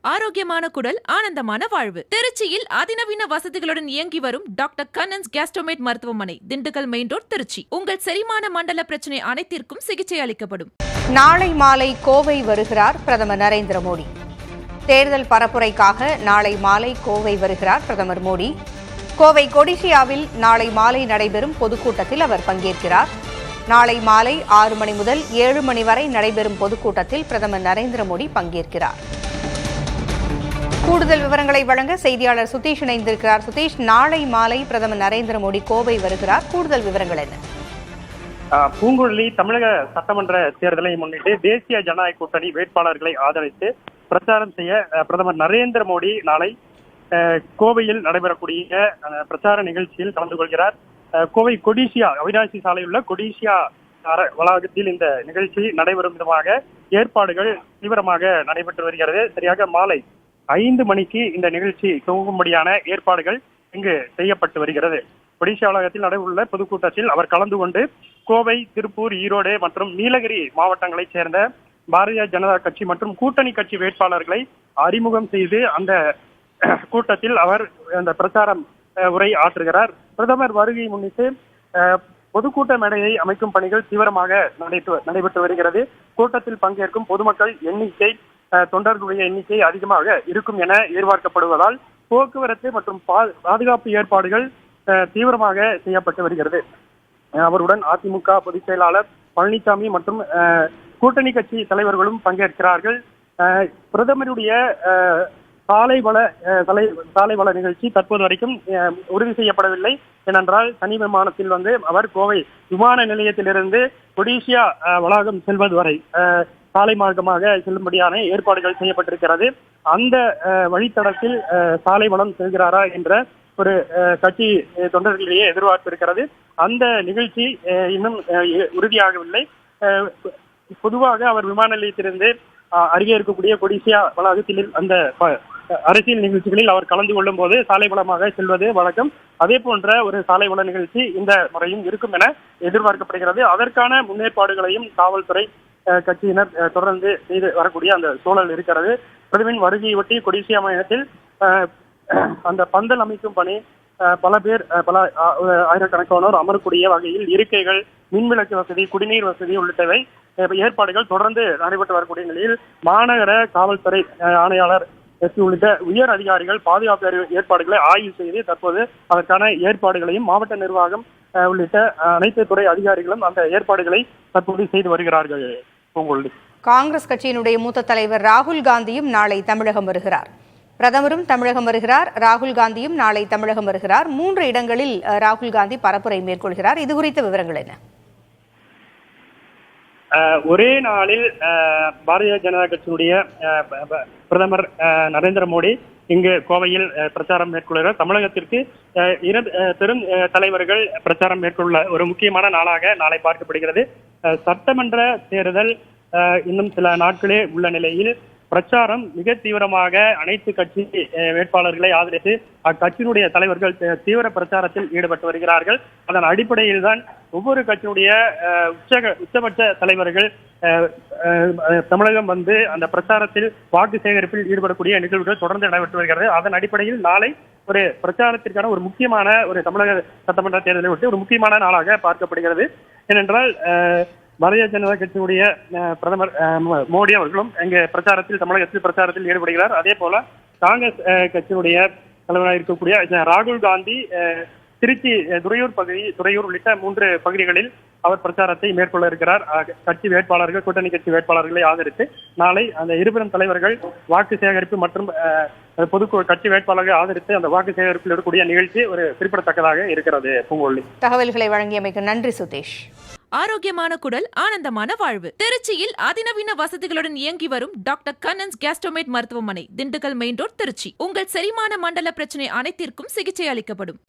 ஆரோக்கியமான குடல், ஆனந்தமான வாழ்வு. திருச்சியில் அதிநவீன வசதிகளுடன் இயங்கி வரும் டாக்டர் கண்ணன்ஸ் கேஸ்ட்ரோமேட் மருத்துவமனை, திண்டுக்கல் மெயின் ரோட், திருச்சி. உங்கள் செரிமான மண்டல பிரச்சனை அனைத்திற்கும் சிகிச்சை அளிக்கப்படும். நாளை மாலை கோவை வருகிறார் பிரதமர் நரேந்திர மோடி. தேர்தல் பரப்புரைக்காக நாளை மாலை கோவை வருகிறார் பிரதமர் மோடி. கோவை கொடிசியாவில் நாளை மாலை நடைபெறும் பொதுக்கூட்டத்தில் அவர் பங்கேற்கிறார். நாளை மாலை 6 மணி முதல் 7 மணி வரை நடைபெறும் பொதுக்கூட்டத்தில் பிரதமர் நரேந்திர மோடி பங்கேற்கிறார். கூடுதல் விவரங்களை வழங்க செய்தியாளர் சுதீஷ் இணைந்திருக்கிறார். சுதீஷ், நாளை மாலை பிரதமர் நரேந்திர மோடி கோவை வருகிறார். கூடுதல் விவரங்கள் என்ன? பூங்குழலி, தமிழக சட்டமன்ற தேர்தலை முன்னிட்டு தேசிய ஜனநாயக கூட்டணி வேட்பாளர்களை ஆதரித்து பிரச்சாரம் செய்ய பிரதமர் நரேந்திர மோடி நாளை கோவையில் நடைபெறக்கூடிய பிரச்சார நிகழ்ச்சியில் கலந்து கொள்கிறார். கோவை கொடிசியா, அவினாசி சாலையில் உள்ள கொடிசியா வளாகத்தில் இந்த நிகழ்ச்சி நடைபெறும் விதமாக ஏற்பாடுகள் தீவிரமாக நடைபெற்று வருகிறது. சரியாக மாலை 5 மணிக்கு இந்த நிகழ்ச்சி துவங்கும்படியான ஏற்பாடுகள் இங்கு செய்யப்பட்டு வருகிறது. கொடிசியா வளாகத்தில் நடைபெறவுள்ள பொதுக்கூட்டத்தில் அவர் கலந்து கொண்டு கோவை, திருப்பூர், ஈரோடு மற்றும் நீலகிரி மாவட்டங்களைச் சேர்ந்த பாரதிய ஜனதா கட்சி மற்றும் கூட்டணி கட்சி வேட்பாளர்களை அறிமுகம் செய்து அந்த கூட்டத்தில் அவர் அந்த பிரச்சாரம் உரை ஆற்றுகிறார். பிரதமர் வருகையை முன்னிட்டு பொதுக்கூட்ட மேடையை அமைக்கும் பணிகள் தீவிரமாக நடைபெற்று வருகிறது. கூட்டத்தில் பங்கேற்கும் பொதுமக்கள் எண்ணிக்கை, தொண்டர்களுடைய எண்ணிக்கை அதிகமாக இருக்கும் என எதிர்பார்க்கப்படுவதால் போக்குவரத்து மற்றும் பாதுகாப்பு ஏற்பாடுகள் தீவிரமாக செய்யப்பட்டு வருகிறது. அவருடன் அதிமுக பொதுச் செயலாளர் பழனிசாமி மற்றும் கூட்டணி கட்சி தலைவர்களும் பங்கேற்கிறார்கள். பிரதமருடைய சாலை வள நிகழ்ச்சி தற்போது வரைக்கும் உறுதி செய்யப்படவில்லை. ஏனென்றால் தனி விமானத்தில் அவர் கோவை விமான நிலையத்திலிருந்து கொடிசியா வளாகம் செல்வது வரை சாலை மார்க்கமாக செல்லும்படியான ஏற்பாடுகள் செய்யப்பட்டிருக்கிறது. அந்த வழித்தடத்தில் சாலை வளம் செல்கிறாரா என்ற ஒரு கட்சி தொண்டர்களிடையே எதிர்பார்ப்பு இருக்கிறது. அந்த நிகழ்ச்சி இன்னும் உறுதியாகவில்லை. பொதுவாக அவர் விமான நிலையத்திலிருந்து அருகே இருக்கக்கூடிய கொடிசியா வளாகத்தில் அந்த அரசியல் நிகழ்ச்சிகளில் அவர் கலந்து கொள்ளும் போது சாலை வளமாக செல்வது வழக்கம். அதே போன்ற ஒரு சாலை வள நிகழ்ச்சி இந்த முறையும் இருக்கும் என எதிர்பார்க்கப்படுகிறது. அதற்கான முன்னேற்பாடுகளையும் காவல்துறை கட்சியினர் தொடர்ந்து செய்து வரக்கூடிய அந்த சூழல் இருக்கிறது. பிரதமரின் வருகையொட்டி கொடிசியா மையத்தில் அந்த பந்தல் அமைக்கும் பணி பல ஆயிரக்கணக்கானோர் அமரக்கூடிய வகையில் இருக்கைகள், மின்விளக்கு வசதி, குடிநீர் வசதி உள்ளிட்டவை ஏற்பாடுகள் தொடர்ந்து நடைபெற்று வரக்கூடிய நிலையில் மாநகர காவல்துறை ஆணையாளர் உள்ளிட்ட உயர் அதிகாரிகள் பாதுகாப்பு ஏற்பாடுகளை ஆய்வு செய்து தற்போது அதற்கான ஏற்பாடுகளையும் மாவட்ட நிர்வாகம் உள்ளிட்ட அனைத்து துறை அதிகாரிகளும் அந்த ஏற்பாடுகளை தற்போது செய்து வருகிறார்கள். காங்கிரஸ் கட்சியினுடைய மூத்த தலைவர் ராகுல் காந்தியும் நாளை தமிழகம் வருகிறார். பிரதமரும் தமிழகம் வருகிறார், ராகுல் காந்தியும் நாளை தமிழகம் வருகிறார். 3 இடங்களில் ராகுல் காந்தி பரப்புரை மேற்கொள்கிறார். இது குறித்த விவரங்கள் என்ன? ஒரே நாளில் பாரதிய ஜனதா கட்சியினுடைய பிரதமர் நரேந்திர மோடி இங்கு கோவையில் பிரச்சாரம் மேற்கொள்கிறார். தமிழகத்திற்கு 2 பெரும் தலைவர்கள் பிரச்சாரம் மேற்கொள்ள ஒரு முக்கியமான நாளாக நாளை பார்க்கப்படுகிறது. சட்டமன்ற தேர்தல் இன்னும் சில நாட்களே உள்ள நிலையில் பிரச்சாரம் மிக தீவிரமாக அனைத்து கட்சி வேட்பாளர்களை ஆதரித்து அக்கட்சியினுடைய தலைவர்கள் தீவிர பிரச்சாரத்தில் ஈடுபட்டு வருகிறார்கள். அதன் அடிப்படையில் தான் ஒவ்வொரு கட்சியினுடைய உச்சபட்ச தலைவர்கள் தமிழகம் அந்த பிரச்சாரத்தில் வாக்கு சேகரிப்பில் ஈடுபடக்கூடிய நிகழ்வுகள் தொடர்ந்து நடைபெற்று வருகிறது. அதன் அடிப்படையில் நாளை ஒரு பிரச்சாரத்திற்கான ஒரு முக்கியமான ஒரு தமிழக சட்டமன்ற தேர்தலை ஒட்டி ஒரு முக்கியமான நாளாக பார்க்கப்படுகிறது. ஏனென்றால் பாரதிய ஜனதா கட்சியுடைய பிரதமர் மோடி அவர்களும் இங்கு தமிழகத்தில் பிரச்சாரத்தில் ஈடுபடுகிறார். அதே போல காங்கிரஸ் கட்சியினுடைய தலைவராக இருக்கக்கூடிய ராகுல் காந்தி திருச்சி துறையூர் உள்ளிட்ட 3 பகுதிகளில் அவர் பிரச்சாரத்தை மேற்கொள்ள இருக்கிறார். கட்சி வேட்பாளர்கள், கூட்டணி கட்சி வேட்பாளர்களை ஆதரித்து நாளை அந்த இருபெரும் தலைவர்கள் வாக்கு சேகரிப்பு மற்றும் கட்சி வேட்பாளர்களை ஆதரித்து அந்த வாக்கு சேகரிப்பில் இருக்கக்கூடிய நிகழ்ச்சி ஒரு குறிப்பிடத்தக்கதாக இருக்கிறது. பூங்கொல்லி, தகவல்களை வழங்கியமைக்கு நன்றி சுதீஷ். ஆரோக்கியமான குடல், ஆனந்தமான வாழ்வு. திருச்சியில் அதிநவீன வசதிகளுடன் இயங்கி வரும் டாக்டர் கண்ணன்ஸ் கேஸ்ட்ரோமேட் மருத்துவமனை, திண்டுக்கல் மெயின் ரோட், திருச்சி. உங்கள் செரிமான மண்டல பிரச்சனை அனைத்திற்கும் சிகிச்சை அளிக்கப்படும்.